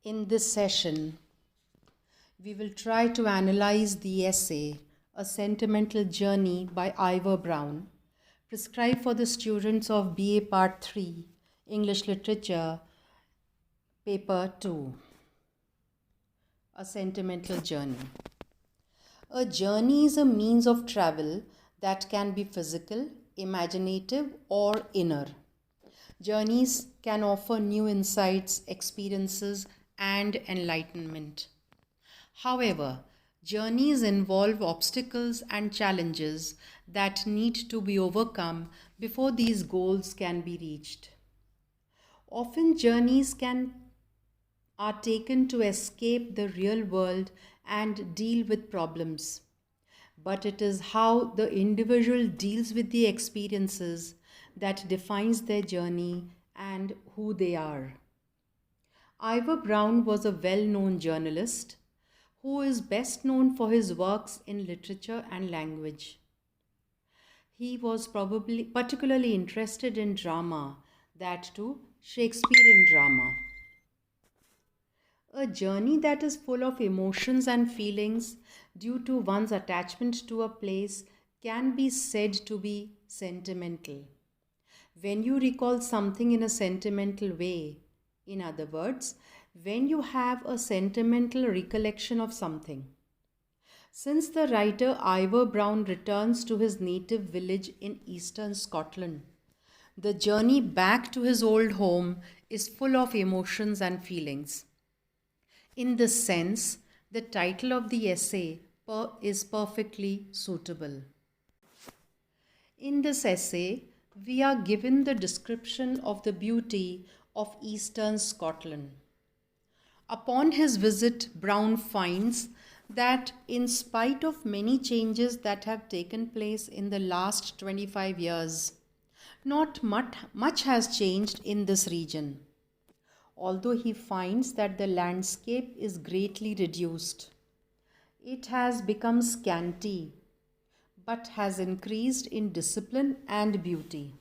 In this session, we will try to analyze the essay A Sentimental Journey by Ivor Browne, prescribed for the students of BA Part 3, English Literature, Paper 2. A Sentimental Journey. A journey is a means of travel that can be physical, imaginative, or inner. Journeys can offer new insights, experiences, and enlightenment. However, journeys involve obstacles and challenges that need to be overcome before these goals can be reached. Often, are taken to escape the real world and deal with problems. But it is how the individual deals with the experiences that defines their journey and who they are. Ivor Browne was a well-known journalist who is best known for his works in literature and language. He was probably particularly interested in drama, that too Shakespearean drama. A journey that is full of emotions and feelings due to one's attachment to a place can be said to be sentimental. When you recall something in a sentimental way, in other words, when you have a sentimental recollection of something. Since the writer Ivor Browne returns to his native village in eastern Scotland, the journey back to his old home is full of emotions and feelings. In this sense, the title of the essay is perfectly suitable. In this essay, we are given the description of the beauty of eastern Scotland. Upon his visit, Browne finds that in spite of many changes that have taken place in the last 25 years, not much has changed in this region. Although he finds that the landscape is greatly reduced, it has become scanty, but has increased in discipline and beauty.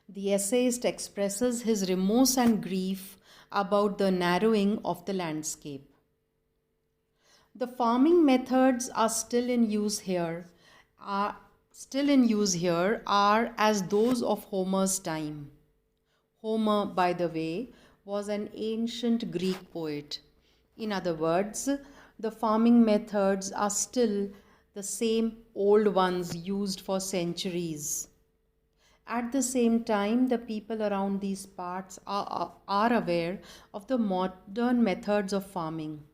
The essayist expresses his remorse and grief about the narrowing of the landscape. The farming methods are still in use here are as those of Homer's time. Homer, by the way, was an ancient Greek poet. In other words, the farming methods are still the same old ones used for centuries. At the same time, the people around these parts are aware of the modern methods of farming,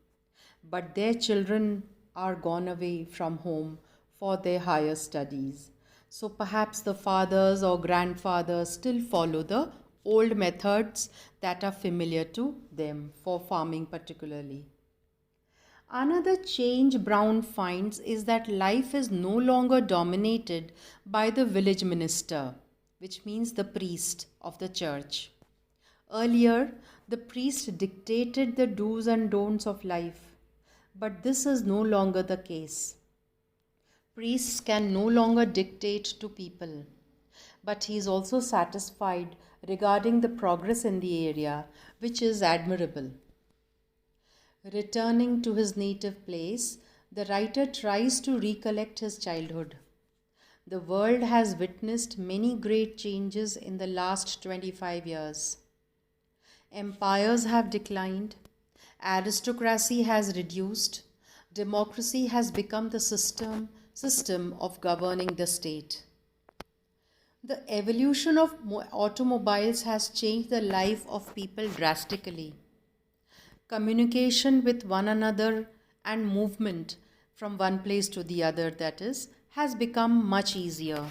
but their children are gone away from home for their higher studies. So perhaps the fathers or grandfathers still follow the old methods that are familiar to them for farming particularly. Another change Browne finds is that life is no longer dominated by the village minister, which means the priest of the church. Earlier, the priest dictated the do's and don'ts of life, but this is no longer the case. Priests can no longer dictate to people, but he is also satisfied regarding the progress in the area, which is admirable. Returning to his native place, the writer tries to recollect his childhood. The world has witnessed many great changes in the last 25 years. Empires have declined, aristocracy has reduced, democracy has become the system of governing the state. The evolution of automobiles has changed the life of people drastically. Communication with one another and movement from one place to the other, that is, has become much easier.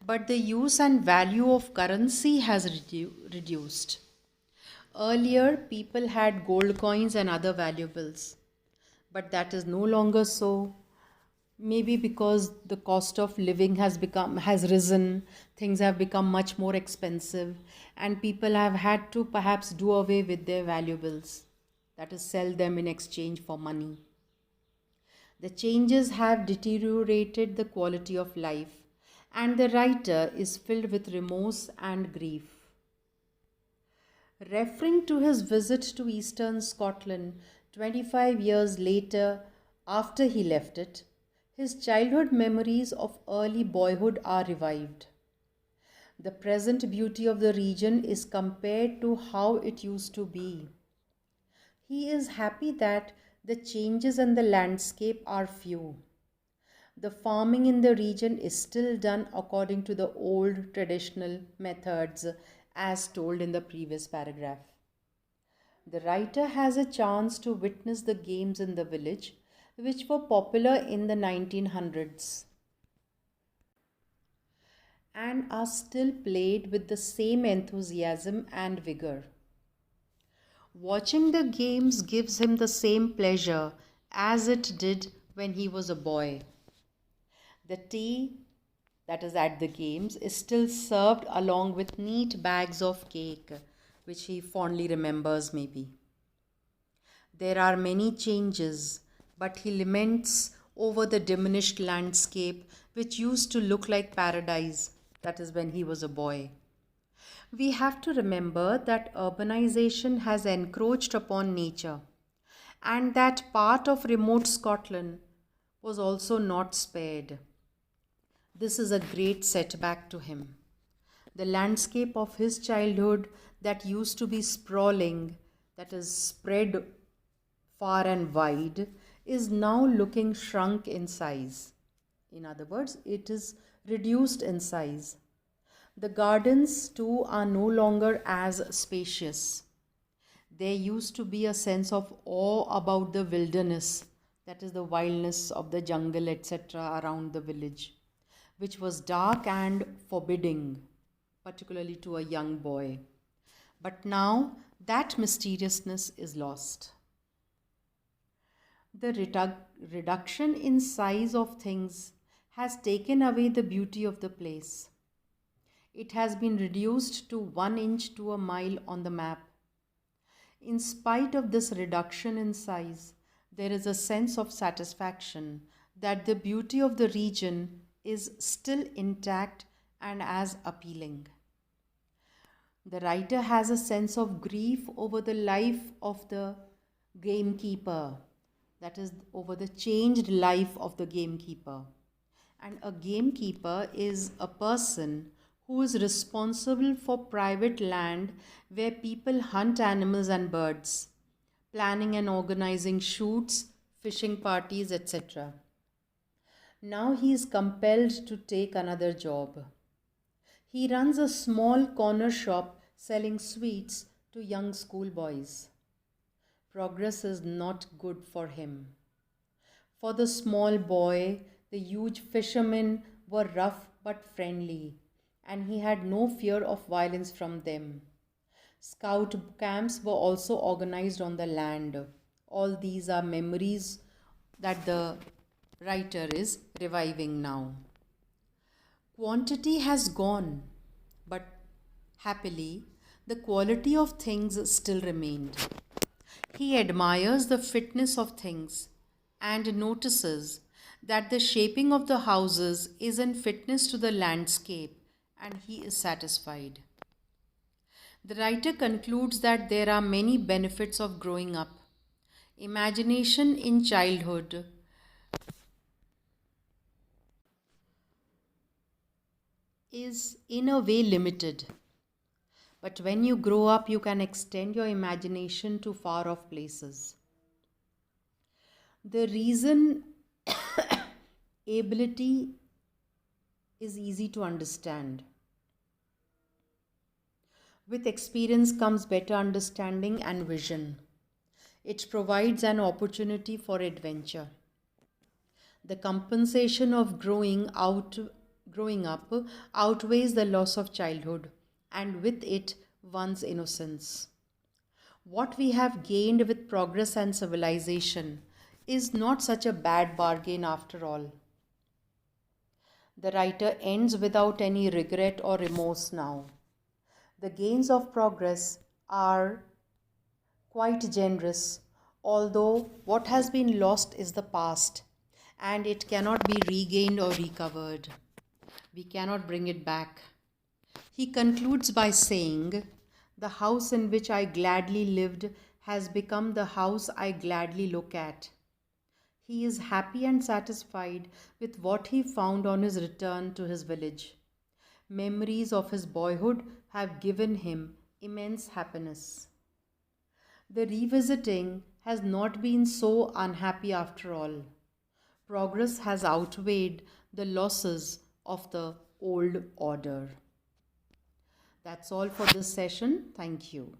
But the use and value of currency has reduced. Earlier, people had gold coins and other valuables, but that is no longer so. Maybe because the cost of living has risen, things have become much more expensive, and people have had to perhaps do away with their valuables, that is, sell them in exchange for money. The changes have deteriorated the quality of life, and the writer is filled with remorse and grief. Referring to his visit to eastern Scotland 25 years later after he left it, his childhood memories of early boyhood are revived. The present beauty of the region is compared to how it used to be. He is happy that the changes in the landscape are few. The farming in the region is still done according to the old traditional methods as told in the previous paragraph. The writer has a chance to witness the games in the village, which were popular in the 1900s and are still played with the same enthusiasm and vigor. Watching the games gives him the same pleasure as it did when he was a boy. The tea that is at the games is still served along with neat bags of cake, which he fondly remembers maybe. There are many changes, but he laments over the diminished landscape which used to look like paradise, that is when he was a boy. We have to remember that urbanization has encroached upon nature and that part of remote Scotland was also not spared. This is a great setback to him. The landscape of his childhood that used to be sprawling, that is spread far and wide, is now looking shrunk in size. In other words, it is reduced in size. The gardens too are no longer as spacious. There used to be a sense of awe about the wilderness, that is the wildness of the jungle, etc., around the village, which was dark and forbidding, particularly to a young boy. But now that mysteriousness is lost. The reduction in size of things has taken away the beauty of the place. It has been reduced to 1 inch to a mile on the map. In spite of this reduction in size, there is a sense of satisfaction that the beauty of the region is still intact and as appealing. The writer has a sense of grief over the life of the gamekeeper, that is, over the changed life of the gamekeeper. And a gamekeeper is a person who is responsible for private land where people hunt animals and birds, planning and organizing shoots, fishing parties, etc. Now he is compelled to take another job. He runs a small corner shop selling sweets to young schoolboys. Progress is not good for him. For the small boy, the huge fishermen were rough but friendly, and he had no fear of violence from them. Scout camps were also organized on the land. All these are memories that the writer is reviving now. Quantity has gone, but happily, the quality of things still remained. He admires the fitness of things and notices that the shaping of the houses is in fitness to the landscape, and he is satisfied. The writer concludes that there are many benefits of growing up. Imagination in childhood is in a way limited. But when you grow up, you can extend your imagination to far off places. The reason ability is easy to understand. With experience comes better understanding and vision. It provides an opportunity for adventure. The compensation of growing up outweighs the loss of childhood, and with it one's innocence. What we have gained with progress and civilization is not such a bad bargain after all. The writer ends without any regret or remorse now. The gains of progress are quite generous, although what has been lost is the past and it cannot be regained or recovered. We cannot bring it back. He concludes by saying The house in which I gladly lived has become the house I gladly look at. He is happy and satisfied with what he found on his return to his village. Memories of his boyhood have given him immense happiness. The revisiting has not been so unhappy after all. Progress has outweighed the losses of the old order. That's all for this session. Thank you.